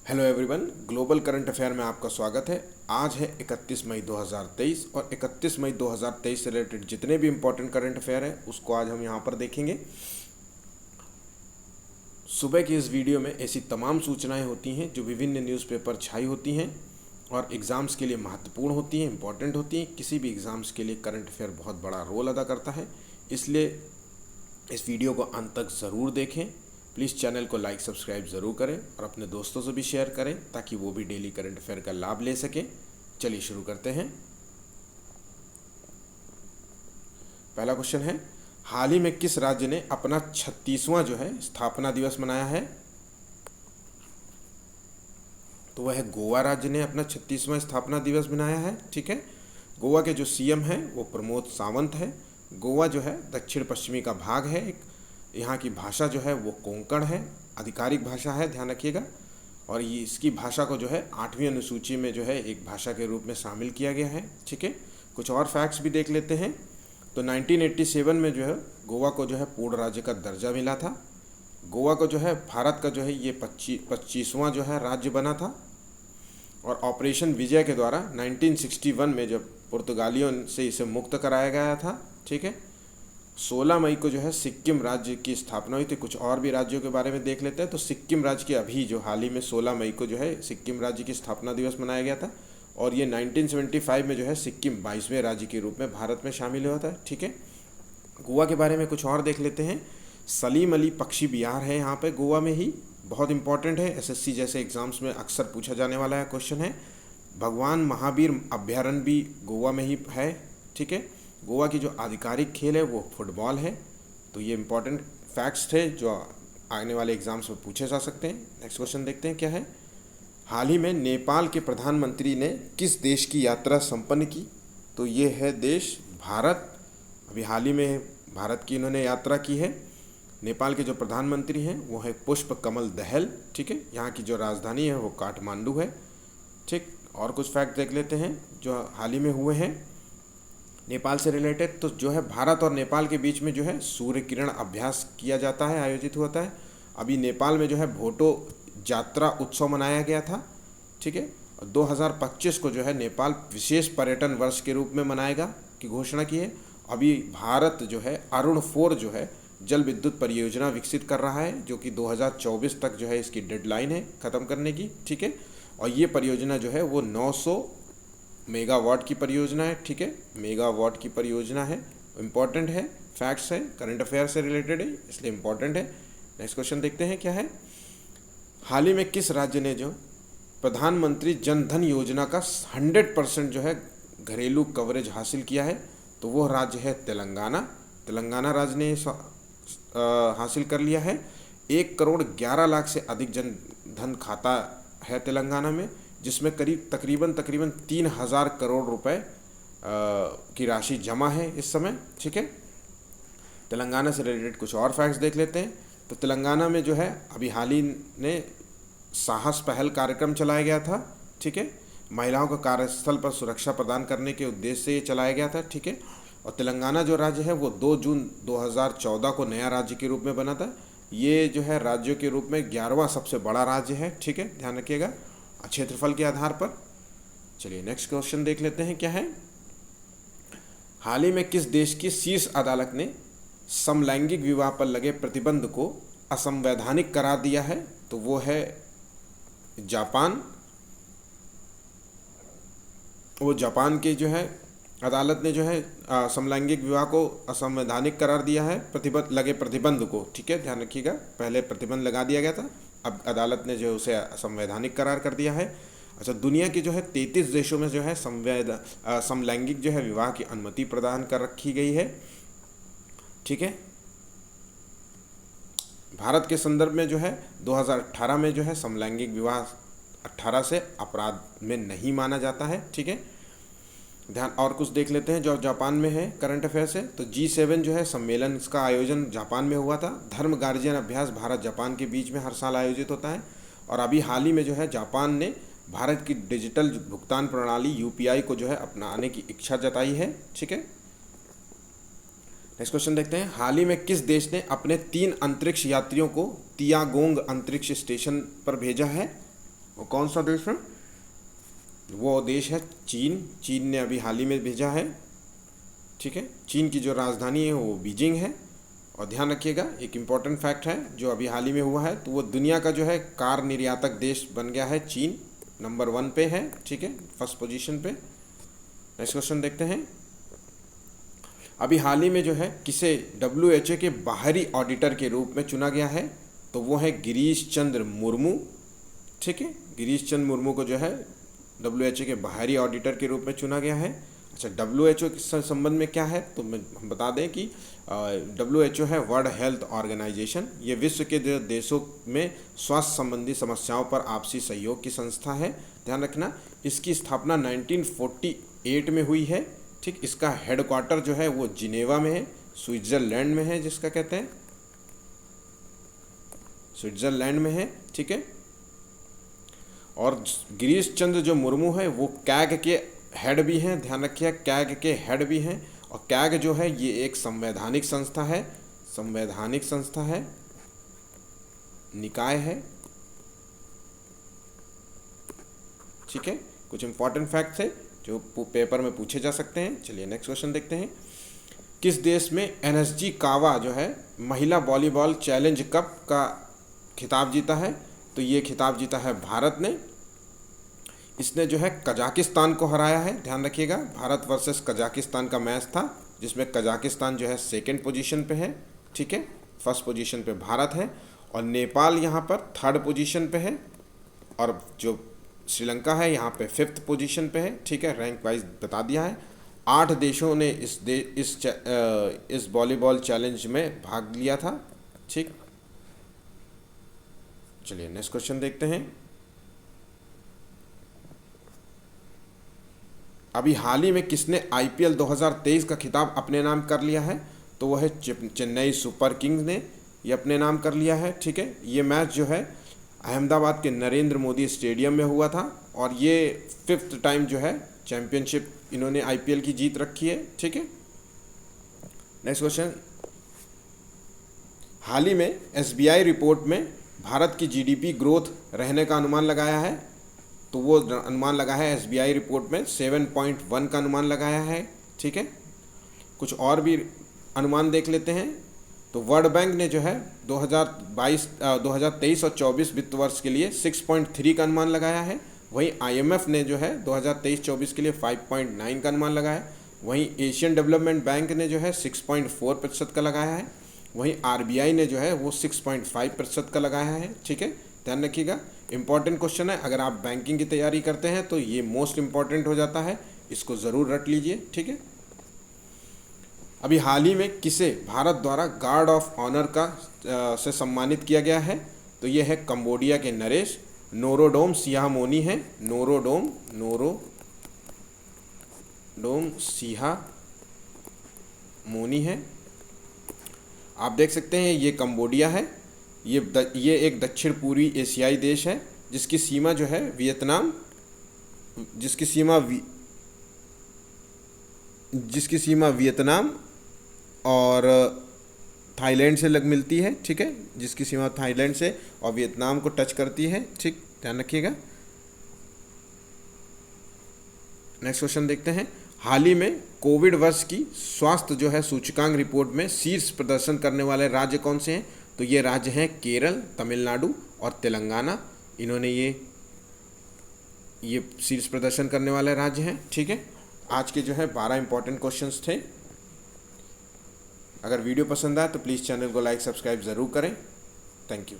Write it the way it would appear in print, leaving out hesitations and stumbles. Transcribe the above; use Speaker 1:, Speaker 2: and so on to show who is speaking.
Speaker 1: Hello everyone, global current affair में आपका स्वागत है। आज है 31 मई 2023 और 31 मई 2023 से रिलेटेड जितने भी इम्पोर्टेंट करंट अफेयर है उसको आज हम यहाँ पर देखेंगे। सुबह की इस वीडियो में ऐसी तमाम सूचनाएं होती हैं जो विभिन्न न्यूज़पेपर छाई होती हैं और एग्ज़ाम्स के लिए महत्वपूर्ण होती हैं, इम्पॉर्टेंट होती हैं। किसी भी एग्ज़ाम्स के लिए करंट अफेयर बहुत बड़ा रोल अदा करता है, इसलिए इस वीडियो को अंत तक ज़रूर देखें। प्लीज़ चैनल को लाइक सब्सक्राइब ज़रूर करें और अपने दोस्तों से भी शेयर करें ताकि वो भी डेली करंट अफेयर का लाभ ले सकें। चलिए शुरू करते हैं। पहला क्वेश्चन है, हाल ही में किस राज्य ने अपना 36वां जो है स्थापना दिवस मनाया है? तो वह गोवा राज्य ने अपना 36वां स्थापना दिवस मनाया है। ठीक है, गोवा के जो सीएम हैं वो प्रमोद सावंत है। गोवा जो है दक्षिण पश्चिमी का भाग है। एक यहाँ की भाषा जो है वो कोंकण है, आधिकारिक भाषा है, ध्यान रखिएगा। और ये इसकी भाषा को जो है 8वीं अनुसूची में जो है एक भाषा के रूप में शामिल किया गया है। ठीक है, कुछ और फैक्ट्स भी देख लेते हैं। तो 1987 में जो है गोवा को जो है पूर्ण राज्य का दर्जा मिला था। गोवा को जो है भारत का जो है ये 25वां जो है राज्य बना था। और ऑपरेशन विजय के द्वारा 1961 में जब पुर्तगालियों से इसे मुक्त कराया गया था। ठीक है, 16 मई को जो है सिक्किम राज्य की स्थापना हुई थी। कुछ और भी राज्यों के बारे में देख लेते हैं। तो सिक्किम राज्य के अभी जो हाल ही में 16 मई को जो है सिक्किम राज्य की स्थापना दिवस मनाया गया था। और ये 1975 में जो है सिक्किम 22वें राज्य के रूप में भारत में शामिल हुआ था। ठीक है, गोवा के बारे में कुछ और देख लेते हैं। सलीम अली पक्षी विहार है यहाँ पे गोवा में ही, बहुत इंपॉर्टेंट है। एसएससी जैसे एग्जाम्स में अक्सर पूछा जाने वाला है क्वेश्चन है। भगवान महावीर अभ्यारण्य भी गोवा में ही है। ठीक है, गोवा की जो आधिकारिक खेल है वो फुटबॉल है। तो ये इंपॉर्टेंट फैक्ट्स थे जो आने वाले एग्जाम्स में पूछे जा सकते हैं। नेक्स्ट क्वेश्चन देखते हैं क्या है। हाल ही में नेपाल के प्रधानमंत्री ने किस देश की यात्रा संपन्न की? तो ये है देश भारत। अभी हाल ही में भारत की इन्होंने यात्रा की है। नेपाल के जो प्रधानमंत्री हैं वो है पुष्प कमल दहल। ठीक है, यहाँ की जो राजधानी है वो काठमांडू है। ठीक, और कुछ फैक्ट देख लेते हैं जो हाल ही में हुए हैं नेपाल से रिलेटेड। तो जो है भारत और नेपाल के बीच में जो है सूर्य किरण अभ्यास किया जाता है, आयोजित होता है। अभी नेपाल में जो है भोटो यात्रा उत्सव मनाया गया था। ठीक है, और 2025 को जो है नेपाल विशेष पर्यटन वर्ष के रूप में मनाएगा की घोषणा की है। अभी भारत जो है अरुण 4 जो है जल विद्युत परियोजना विकसित कर रहा है, जो कि 2024 तक जो है इसकी डेडलाइन है ख़त्म करने की। ठीक है, और ये परियोजना जो है वो 900 मेगावाट की परियोजना है। ठीक है, मेगावाट की परियोजना है, इम्पॉर्टेंट है, फैक्ट्स है, करंट अफेयर से रिलेटेड है, इसलिए इम्पॉर्टेंट है। नेक्स्ट क्वेश्चन देखते हैं क्या है। हाल ही में किस राज्य ने जो प्रधानमंत्री जन धन योजना का 100% जो है घरेलू कवरेज हासिल किया है? तो वो राज्य है तेलंगाना। तेलंगाना राज्य ने हासिल कर लिया है। 1,11,00,000 से अधिक जन धन खाता है तेलंगाना में, जिसमें तकरीबन 3,000 करोड़ रुपए की राशि जमा है इस समय। ठीक है, तेलंगाना से रिलेटेड कुछ और फैक्ट्स देख लेते हैं। तो तेलंगाना में जो है अभी हाल ही ने साहस पहल कार्यक्रम चलाया गया था। ठीक है, महिलाओं को कार्यस्थल पर सुरक्षा प्रदान करने के उद्देश्य से ये चलाया गया था। ठीक है, और तेलंगाना जो राज्य है वो 2 जून 2014 को नया राज्य के रूप में बना था। ये जो है राज्यों के रूप में 11वां सबसे बड़ा राज्य है। ठीक है, ध्यान रखिएगा क्षेत्रफल के आधार पर। चलिए नेक्स्ट क्वेश्चन देख लेते हैं क्या है। हाल ही में किस देश की शीर्ष अदालत ने समलैंगिक विवाह पर लगे प्रतिबंध को असंवैधानिक करार दिया है? तो वो है जापान। वो जापान की जो है अदालत ने जो है समलैंगिक विवाह को असंवैधानिक करार दिया है, लगे प्रतिबंध को। ठीक है, ध्यान रखिएगा, पहले प्रतिबंध लगा दिया गया था, अब अदालत ने जो है उसे संवैधानिक करार कर दिया है। अच्छा, दुनिया के जो है 33 देशों में जो है समलैंगिक जो है विवाह की अनुमति प्रदान कर रखी गई है। ठीक है, भारत के संदर्भ में जो है 2018 में जो है समलैंगिक विवाह 18 से अपराध में नहीं माना जाता है। ठीक है, ध्यान और कुछ देख लेते हैं जो जापान में है करंट अफेयर से। तो G7 जो है सम्मेलन, इसका आयोजन जापान में हुआ था। धर्म गार्जियन अभ्यास भारत जापान के बीच में हर साल आयोजित होता है। और अभी हाल ही में जो है जापान ने भारत की डिजिटल भुगतान प्रणाली UPI को जो है अपनाने की इच्छा जताई है। ठीक है, नेक्स्ट क्वेश्चन देखते हैं। हाल ही में किस देश ने अपने 3 अंतरिक्ष यात्रियों को तियागोंग अंतरिक्ष स्टेशन पर भेजा है? वो कौन सा देश है? वो देश है चीन। चीन ने अभी हाल ही में भेजा है, ठीक है। चीन की जो राजधानी है वो बीजिंग है। और ध्यान रखिएगा, एक इम्पॉर्टेंट फैक्ट है जो अभी हाल ही में हुआ है, तो वो दुनिया का जो है कार निर्यातक देश बन गया है। चीन नंबर 1 पे है, ठीक है, फर्स्ट पोजीशन पे। नेक्स्ट क्वेश्चन देखते हैं। अभी हाल ही में जो है किसे WHO के बाहरी ऑडिटर के रूप में चुना गया है? तो वो है गिरीश चंद्र मुर्मू, ठीक है। गिरीश चंद्र मुर्मू को जो है WHO के बाहरी ऑडिटर के रूप में चुना गया है। अच्छा, WHO के संबंध में क्या है, तो हम बता दें कि WHO है वर्ल्ड हेल्थ ऑर्गेनाइजेशन। ये विश्व के देशों में स्वास्थ्य संबंधी समस्याओं पर आपसी सहयोग की संस्था है। ध्यान रखना, इसकी स्थापना 1948 में हुई है, ठीक। इसका हेडक्वार्टर जो है वो जिनेवा में है, स्विट्ज़रलैंड में है, जिसका कहते हैं स्विट्ज़रलैंड में है, ठीक है। और गिरीश चंद्र जो मुर्मू है वो कैग के हेड भी हैं। ध्यान रखिए, कैग के हेड भी हैं। और कैग जो है ये एक संवैधानिक संस्था है, संवैधानिक संस्था है, निकाय है, ठीक है। कुछ इंपॉर्टेंट फैक्ट्स है जो पेपर में पूछे जा सकते हैं। चलिए नेक्स्ट क्वेश्चन देखते हैं। किस देश में NSG कावा जो है महिला वॉलीबॉल चैलेंज कप का खिताब जीता है? तो ये खिताब जीता है भारत ने। इसने जो है कजाकिस्तान को हराया है। ध्यान रखिएगा, भारत वर्सेस कजाकिस्तान का मैच था, जिसमें कजाकिस्तान जो है 2nd पोजीशन पे है, ठीक है। फर्स्ट पोजीशन पे भारत है और नेपाल यहाँ पर 3rd पोजीशन पे है। और जो श्रीलंका है यहाँ पे 5th पोजीशन पे है, ठीक है। रैंक वाइज बता दिया है। 8 देशों ने इस वॉलीबॉल चैलेंज में भाग लिया था, ठीक। चलिए नेक्स्ट क्वेश्चन देखते हैं। अभी हाल ही में किसने IPL 2023 का खिताब अपने नाम कर लिया है? तो वह है चेन्नई सुपर किंग्स ने ये अपने नाम कर लिया है, ठीक है। ये मैच जो है अहमदाबाद के नरेंद्र मोदी स्टेडियम में हुआ था और ये 5th टाइम जो है चैंपियनशिप इन्होंने IPL की जीत रखी है, ठीक है। Next question. हाल ही में SBI रिपोर्ट में भारत की GDP ग्रोथ रहने का अनुमान लगाया है। तो वो अनुमान लगा है SBI रिपोर्ट में 7.1 का अनुमान लगाया है, ठीक है। कुछ और भी अनुमान देख लेते हैं। तो वर्ल्ड बैंक ने जो है 2023 और 24 वित्त वर्ष के लिए 6.3 का अनुमान लगाया है। वहीं IMF ने जो है 2023-24 के लिए 5.9 का अनुमान लगाया है। वहीं एशियन डेवलपमेंट बैंक ने जो है 6.4% का लगाया है। वहीं RBI ने जो है वो 6.5% का लगाया है, ठीक है। ध्यान रखिएगा, इंपॉर्टेंट क्वेश्चन है। अगर आप बैंकिंग की तैयारी करते हैं तो ये मोस्ट इंपॉर्टेंट हो जाता है, इसको ज़रूर रट लीजिए, ठीक है। अभी हाल ही में किसे भारत द्वारा गार्ड ऑफ ऑनर से सम्मानित किया गया है? तो ये है कंबोडिया के नरेश नोरोडोम सिहामोनी है। नोरोडोम सिहामोनी है। आप देख सकते हैं ये कंबोडिया है। ये एक दक्षिण पूर्वी एशियाई देश है जिसकी सीमा जो है वियतनाम और थाईलैंड से मिलती है, ठीक है। जिसकी सीमा थाईलैंड से और वियतनाम को टच करती है, ठीक। ध्यान रखिएगा। नेक्स्ट क्वेश्चन देखते हैं। हाल ही में कोविड वर्ष की स्वास्थ्य जो है सूचकांक रिपोर्ट में शीर्ष प्रदर्शन करने वाले राज्य कौन से हैं? तो ये राज्य हैं केरल, तमिलनाडु और तेलंगाना। इन्होंने ये शीर्ष प्रदर्शन करने वाले राज्य हैं, ठीक है। आज के जो है 12 इंपॉर्टेंट क्वेश्चंस थे। अगर वीडियो पसंद आए तो प्लीज़ चैनल को लाइक सब्सक्राइब ज़रूर करें। Thank you.